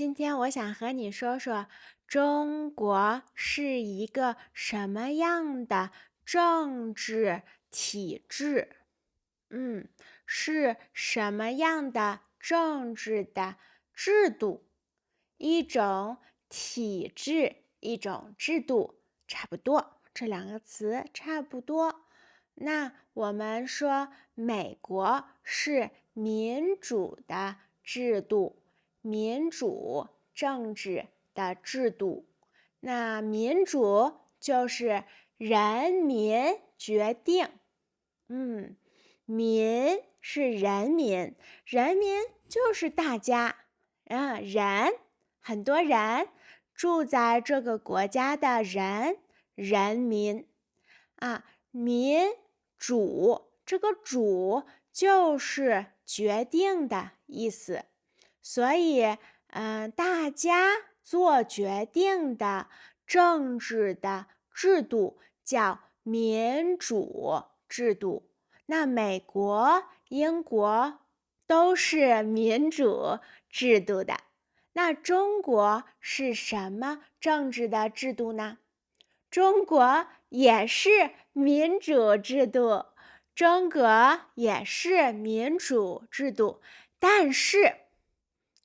今天我想和你说说，中国是一个什么样的政治体制？是什么样的政治的制度？一种体制，一种制度，差不多，这两个词差不多。那我们说，美国是民主的制度，民主政治的制度。那民主就是人民决定，民是人民，人民就是大家，人，很多人住在这个国家的人，人民民主，这个主就是决定的意思，所以，大家做决定的政治的制度叫民主制度。那美国、英国都是民主制度的。那中国是什么政治的制度呢？中国也是民主制度，中国也是民主制度，但是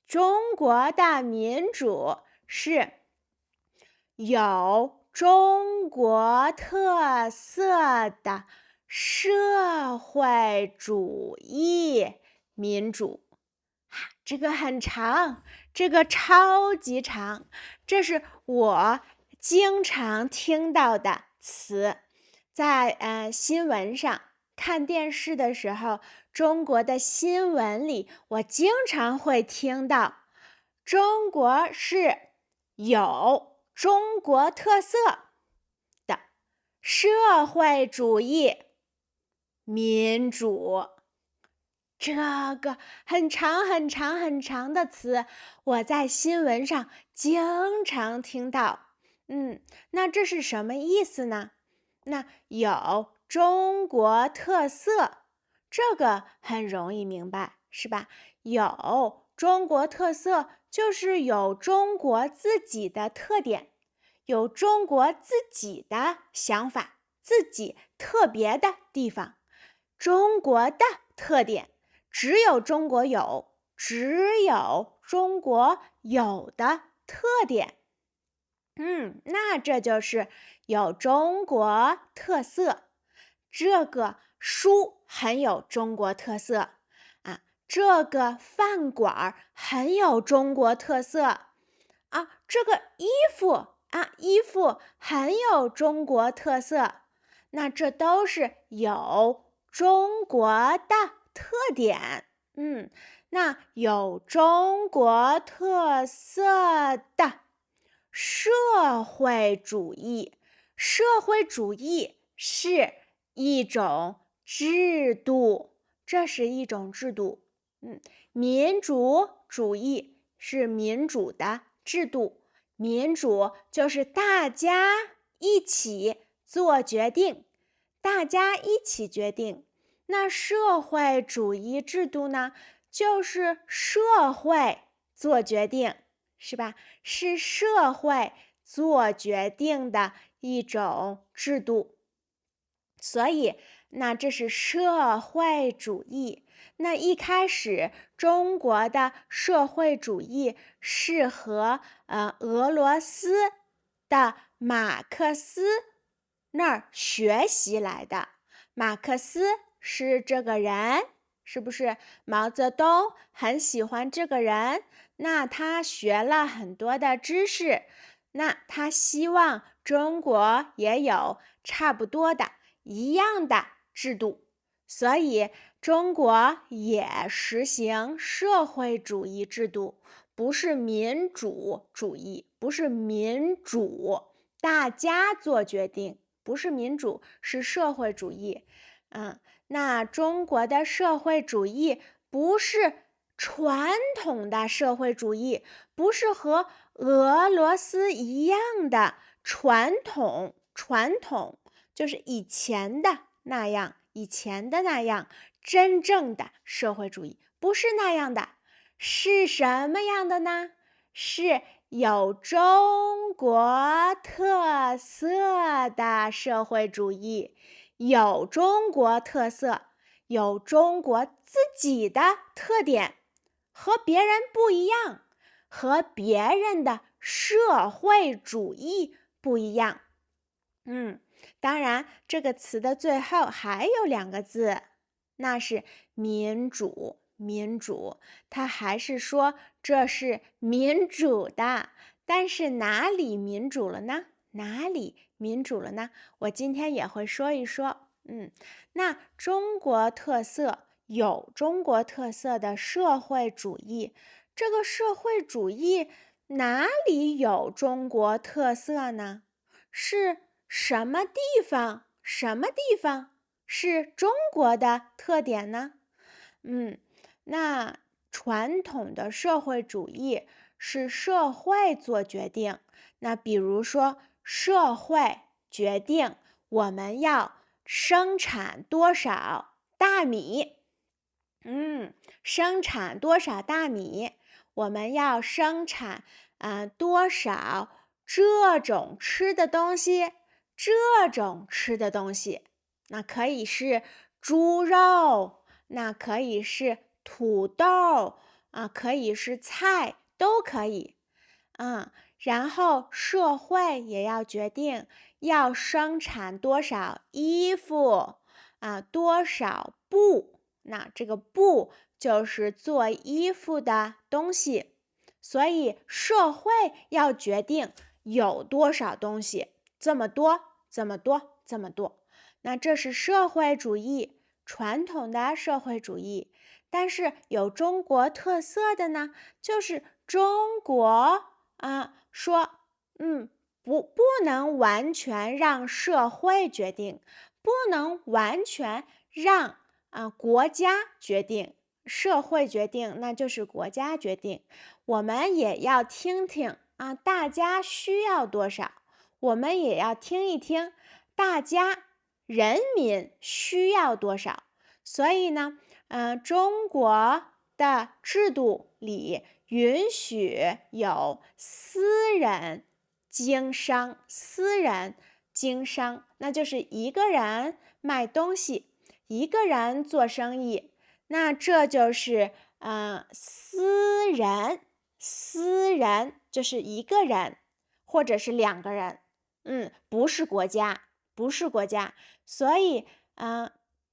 中国的民主是有中国特色的社会主义民主。这个很长，这个超级长，这是我经常听到的词，在新闻上看电视的时候，中国的新闻里，我经常会听到，中国是有中国特色的社会主义民主。这个很长很长很长的词，我在新闻上经常听到。那这是什么意思呢？那有中国特色，这个很容易明白，是吧？有中国特色就是有中国自己的特点，有中国自己的想法，自己特别的地方，中国的特点。只有中国有，只有中国有的特点。那这就是有中国特色。这个书很有中国特色这个饭馆很有中国特色这个衣服很有中国特色。那这都是有中国的特点。那有中国特色的社会主义，社会主义是一种制度，这是一种制度。民主主义是民主的制度，民主就是大家一起做决定，大家一起决定。那社会主义制度呢，就是社会做决定，是吧？是社会做决定的一种制度。所以，那这是社会主义。那一开始，中国的社会主义是和俄罗斯的马克思那儿学习来的。马克思是这个人，是不是？毛泽东很喜欢这个人，那他学了很多的知识，那他希望中国也有差不多的一样的制度，所以中国也实行社会主义制度，不是民主主义，不是民主，大家做决定，不是民主，是社会主义。那中国的社会主义不是传统的社会主义，不是和俄罗斯一样的传统就是以前的那样，真正的社会主义不是那样的，是什么样的呢？是有中国特色的社会主义，有中国特色，有中国自己的特点，和别人不一样，和别人的社会主义不一样。当然，这个词的最后还有2个字，那是民主。民主，他还是说这是民主的，但是哪里民主了呢？哪里民主了呢？我今天也会说一说。那中国特色有中国特色的社会主义，这个社会主义哪里有中国特色呢？是什么地方？什么地方是中国的特点呢？那传统的社会主义是社会做决定。那比如说，社会决定我们要生产多少大米。生产多少大米，我们要生产多少这种吃的东西，这种吃的东西，那可以是猪肉，那可以是土豆可以是菜，都可以。然后社会也要决定要生产多少衣服多少布，那这个布就是做衣服的东西，所以社会要决定有多少东西，这么多，这么多，这么多。那这是社会主义，传统的社会主义。但是有中国特色的呢，就是中国说，不能完全让社会决定，不能完全让国家决定，社会决定，那就是国家决定。我们也要听听大家需要多少，我们也要听一听大家人民需要多少。所以呢，中国的制度里允许有私人经商，私人经商，那就是一个人卖东西，一个人做生意，那这就是私人，私人就是一个人或者是2个人，不是国家，不是国家，所以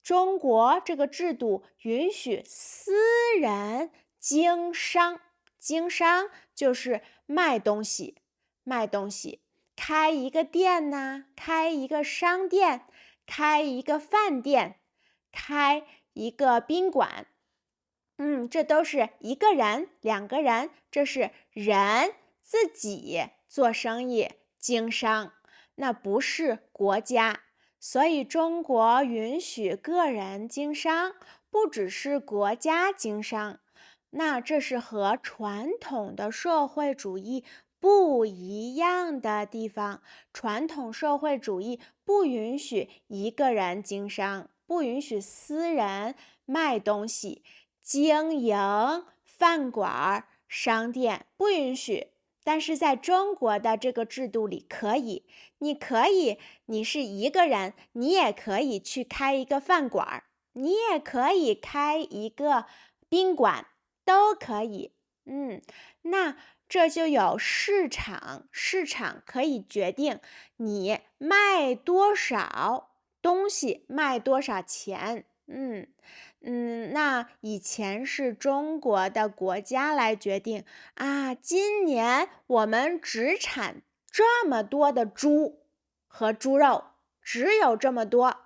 中国这个制度允许私人经商，经商就是卖东西，卖东西，开一个店呐，开一个商店，开一个饭店，开一个宾馆，这都是一个人、2个人，这是人自己做生意经商，那不是国家。所以中国允许个人经商，不只是国家经商。那这是和传统的社会主义不一样的地方。传统社会主义不允许一个人经商，不允许私人卖东西，经营饭馆、商店，不允许。但是在中国的这个制度里可以，你是一个人，你也可以去开一个饭馆，你也可以开一个宾馆，都可以。那这就有市场，市场可以决定你卖多少东西，卖多少钱。那以前是中国的国家来决定今年我们只产这么多的猪和猪肉，只有这么多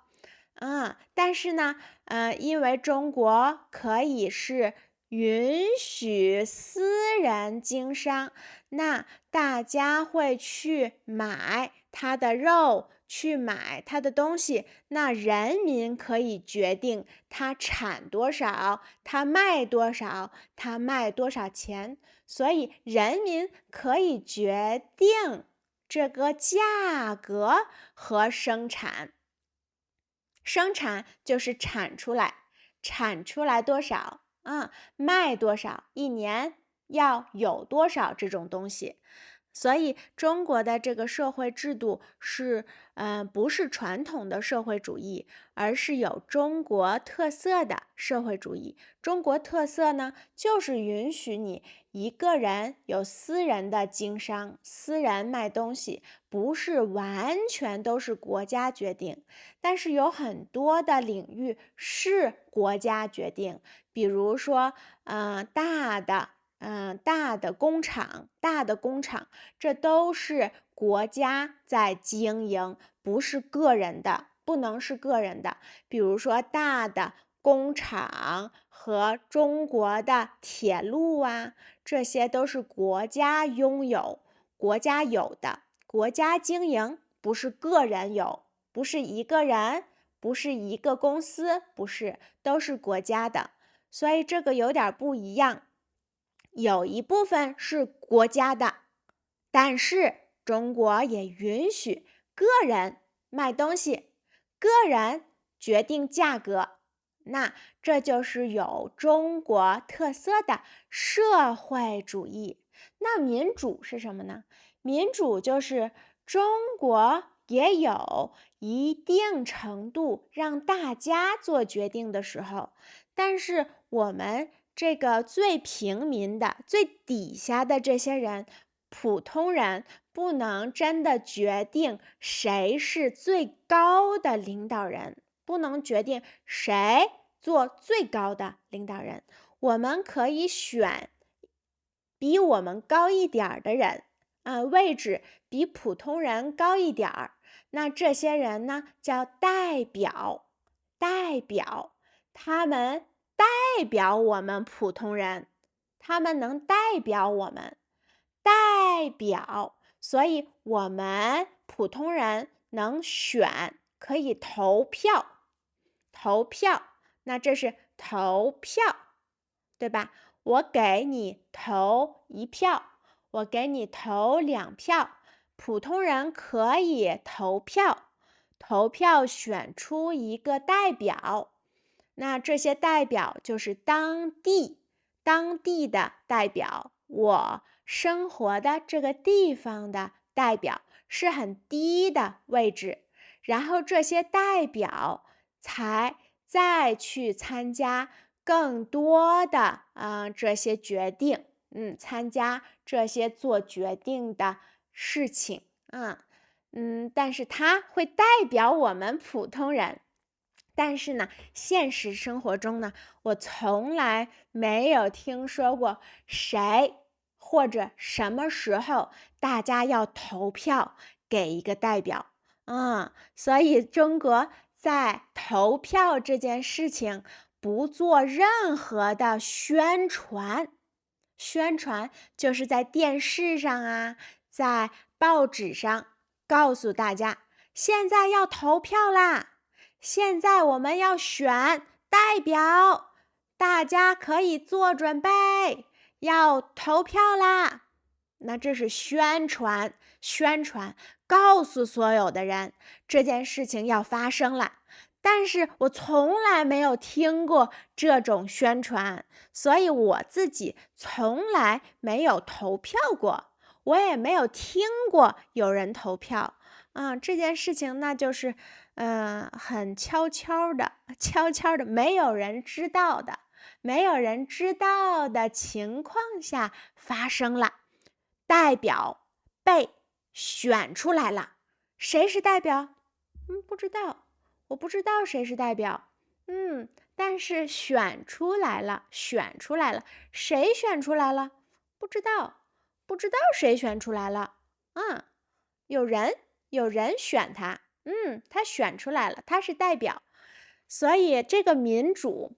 但是呢，因为中国可以是允许私人经商，那大家会去买他的肉，去买他的东西，那人民可以决定他产多少，他卖多少，他卖多少钱，所以人民可以决定这个价格和生产。生产就是产出来，产出来多少卖多少，一年要有多少这种东西。所以中国的这个社会制度不是传统的社会主义，而是有中国特色的社会主义。中国特色呢，就是允许你一个人有私人的经商，私人卖东西，不是完全都是国家决定，但是有很多的领域是国家决定，比如说，大的工厂，这都是国家在经营，不是个人的，不能是个人的。比如说大的工厂和中国的铁路啊，这些都是国家拥有，国家有的，国家经营，不是个人有，不是一个人，不是一个公司，不是，都是国家的。所以这个有点不一样。有一部分是国家的，但是中国也允许个人卖东西，个人决定价格。那这就是有中国特色的社会主义。那民主是什么呢？民主就是中国也有一定程度让大家做决定的时候，但是我们这个最平民的、最底下的这些人，普通人不能真的决定谁是最高的领导人，不能决定谁做最高的领导人。我们可以选比我们高一点的人，位置比普通人高一点儿。那这些人呢，叫代表，他们代表我们普通人，他们能代表我们，所以我们普通人能选，可以投票，那这是投票，对吧？我给你投1票，我给你投2票，普通人可以投票选出一个代表。那这些代表就是当地的代表，我生活的这个地方的代表，是很低的位置。然后这些代表再去参加更多的这些决定，参加这些做决定的事情但是他会代表我们普通人。但是呢，现实生活中呢，我从来没有听说过谁或者什么时候大家要投票给一个代表。所以中国在投票这件事情不做任何的宣传，就是在电视上啊，在报纸上告诉大家，现在要投票啦。现在我们要选代表，大家可以做准备，要投票啦。那这是宣传，告诉所有的人这件事情要发生了。但是我从来没有听过这种宣传，所以我自己从来没有投票过，我也没有听过有人投票。这件事情那就是很悄悄的，没有人知道的情况下发生了。代表被选出来了，谁是代表？不知道，我不知道谁是代表。但是选出来了，谁选出来了？不知道谁选出来了。有人选他，他选出来了，他是代表。所以这个民主，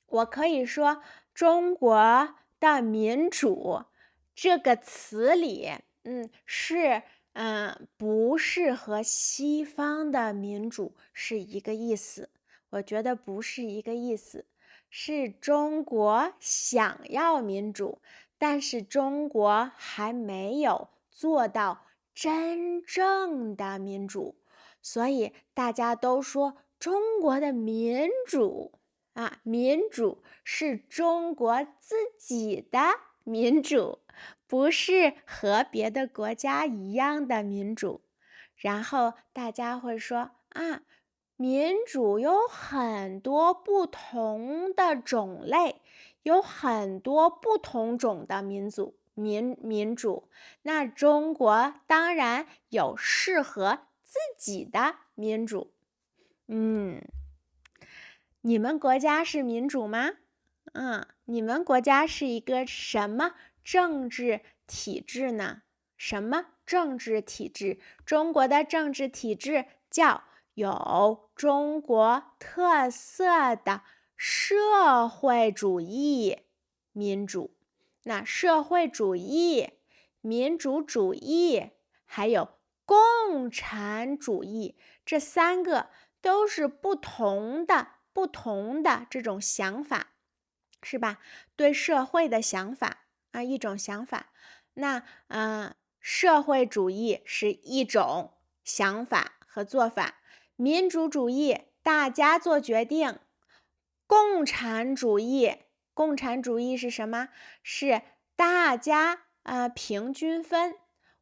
我可以说中国的民主这个词里，不是和西方的民主是一个意思。我觉得不是一个意思，是中国想要民主，但是中国还没有做到真正的民主，所以大家都说中国的民主是中国自己的民主，不是和别的国家一样的民主。然后大家会说啊，民主有很多不同的种类，有很多不同种的民主。那中国当然有适合自己的民主。你们国家是民主吗？你们国家是一个什么政治体制呢？什么政治体制？中国的政治体制叫有中国特色的社会主义民主。那社会主义、民主主义还有共产主义，这3个都是不同的这种想法，是吧？对社会的想法啊，一种想法。那社会主义是一种想法和做法，民主主义大家做决定，共产主义是什么？是大家平均分，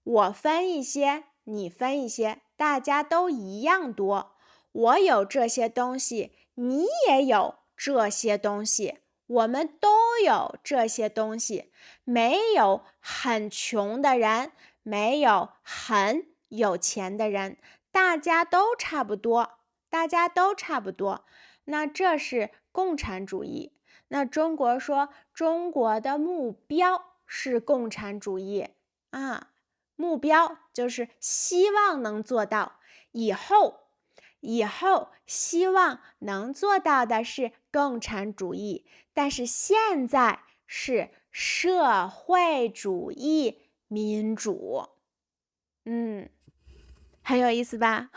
我分一些，你分一些，大家都一样多。我有这些东西，你也有这些东西，我们都有这些东西。没有很穷的人，没有很有钱的人，大家都差不多，那这是共产主义。那中国说中国的目标是共产主义目标就是希望能做到，以后希望能做到的是共产主义，但是现在是社会主义民主。很有意思吧？